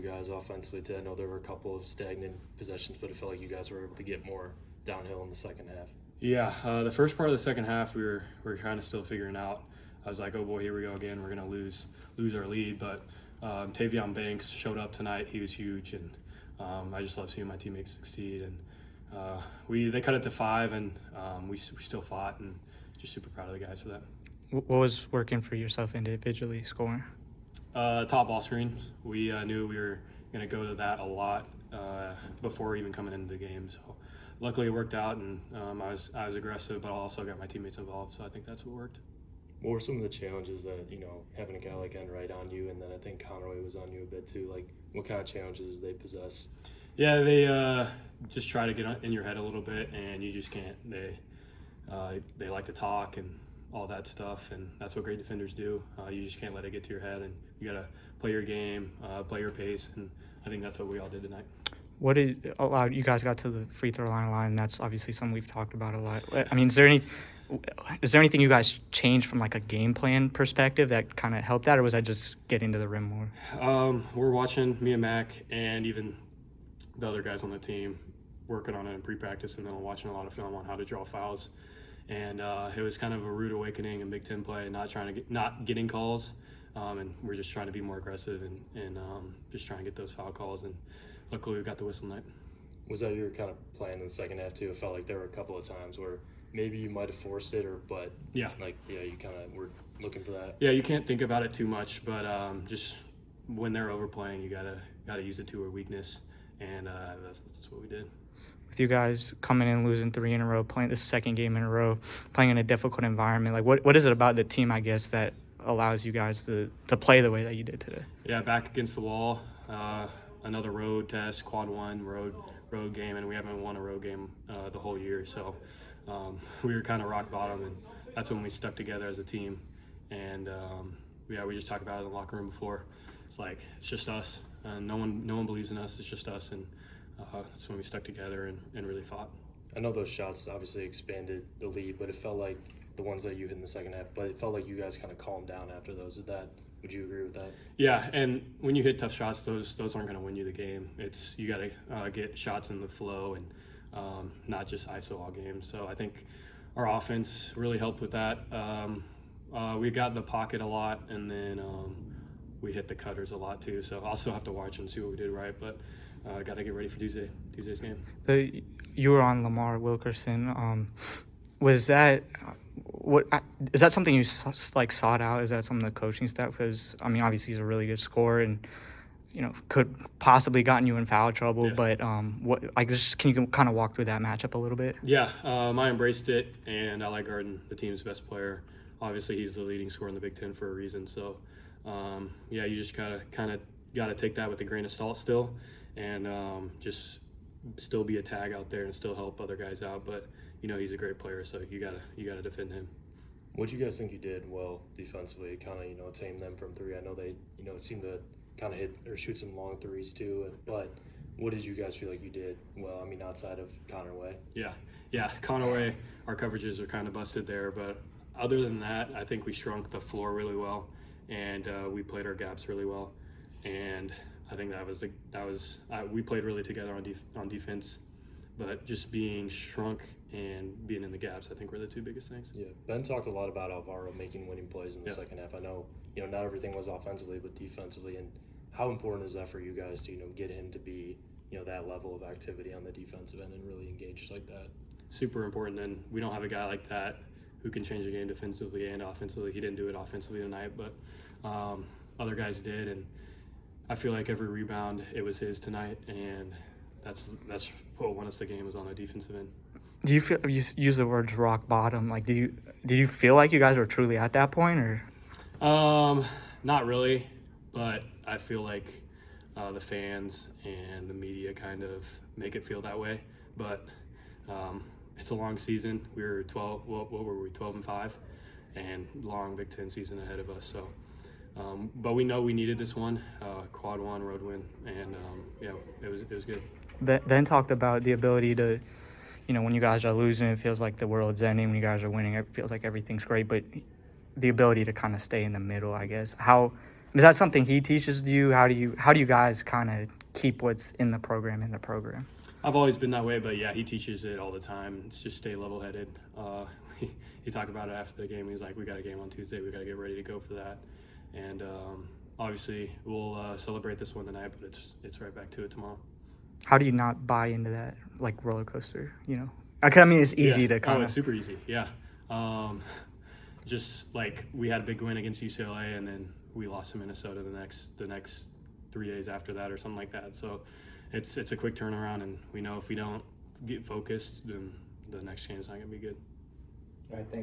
guys offensively today? I know there were a couple of stagnant possessions, but it felt like you guys were able to get more downhill in the second half. Yeah, the first part of the second half, we were kind of still figuring out. I was like, oh boy, here we go again. We're gonna lose our lead. But Tavion Banks showed up tonight. He was huge, and I just love seeing my teammates succeed. And they cut it to 5, and we still fought, and just super proud of the guys for that. What was working for yourself individually scoring? Top ball screens. We knew we were going to go to that a lot before even coming into the game. So luckily it worked out, and I was aggressive, but I also got my teammates involved. So I think that's what worked. What were some of the challenges that, having a guy like Enright on you, and then I think Conway was on you a bit too, like what kind of challenges they possess? Yeah, they just try to get in your head a little bit, and you just can't. They like to talk and all that stuff, and that's what great defenders do. You just can't let it get to your head, and you got to play your game, play your pace, and I think that's what we all did tonight. What did allow you guys got to the free throw line? That's obviously something we've talked about a lot. I mean, is there anything you guys changed from like a game plan perspective that kind of helped that, or was that just getting to the rim more? We're watching, me and Mac, and even the other guys on the team working on it in pre-practice, and then watching a lot of film on how to draw fouls. And it was kind of a rude awakening in Big Ten play, not getting calls, and we're just trying to be more aggressive and just trying to get those foul calls. And luckily, we got the whistle tonight. Was that your kind of plan in the second half too? It felt like there were a couple of times where maybe you might have forced it, you kind of were looking for that. Yeah, you can't think about it too much, but just when they're overplaying, you gotta use it to our weakness, and that's what we did. With you guys coming in losing 3 in a row, playing this second game in a row, playing in a difficult environment, like what is it about the team, I guess, that allows you guys to play the way that you did today? Yeah, back against the wall, another road test, quad 1 road game, and we haven't won a road game the whole year. So we were kind of rock bottom, and that's when we stuck together as a team. And we just talked about it in the locker room before. It's like it's just us. No one believes in us. It's just us, and that's when we stuck together and really fought. I know those shots obviously expanded the lead, but it felt like the ones that you hit in the second half, but it felt like you guys kind of calmed down after those. Would you agree with that? Yeah, and when you hit tough shots, those aren't going to win you the game. You got to get shots in the flow and not just ISO all game. So I think our offense really helped with that. We got in the pocket a lot, and then we hit the cutters a lot too. So I'll still have to watch and see what we did right, but got to get ready for Tuesday's game. You were on Lamar Wilkerson. Was that is that something you sought out? Is that something the coaching staff? Because I mean, obviously he's a really good scorer, and could possibly gotten you in foul trouble. Yeah. But can you kind of walk through that matchup a little bit? Yeah, I embraced it, and I like guarding the team's best player. Obviously, he's the leading scorer in the Big Ten for a reason. So, you just kind of got to take that with a grain of salt still, and just still be a tag out there and still help other guys out. But he's a great player, so you gotta defend him. What do you guys think you did well defensively? Kind of tame them from 3. I know they seemed to kind of hit or shoot some long threes too. But what did you guys feel like you did well? I mean, outside of Conway. Yeah, Conway. Our coverages are kind of busted there, but other than that, I think we shrunk the floor really well, and we played our gaps really well, and I think we played really together on defense, but just being shrunk and being in the gaps, I think were the 2 biggest things. Yeah, Ben talked a lot about Alvaro making winning plays in the second half. I know, not everything was offensively, but defensively, and how important is that for you guys to, get him to be, that level of activity on the defensive end and really engaged like that? Super important, and we don't have a guy like that who can change the game defensively and offensively. He didn't do it offensively tonight, but other guys did, and I feel like every rebound, it was his tonight, and that's what won us the game, was on the defensive end. Do you feel, you use the words rock bottom, like did you feel like you guys were truly at that point, or? Not really, but I feel like the fans and the media kind of make it feel that way. But it's a long season. We were 12. What were we? 12-5, and long Big Ten season ahead of us. So, but we know we needed this one, quad 1 road win, and it was good. Ben talked about the ability to, when you guys are losing, it feels like the world's ending. When you guys are winning, it feels like everything's great. But the ability to kind of stay in the middle, I guess. How Is that something he teaches you? How do you guys kind of keep what's in the program in the program? I've always been that way, but yeah, he teaches it all the time. It's just stay level-headed. He talked about it after the game. He was like, "We got a game on Tuesday. We got to get ready to go for that." And obviously, we'll celebrate this one tonight, but it's right back to it tomorrow. How do you not buy into that like roller coaster? You know, I mean, it's easy to kind of. It's super easy. Yeah. Just like we had a big win against UCLA, and then we lost to Minnesota the next 3 days after that, or something like that. So it's a quick turnaround, and we know if we don't get focused, then the next game is not going to be good. I think.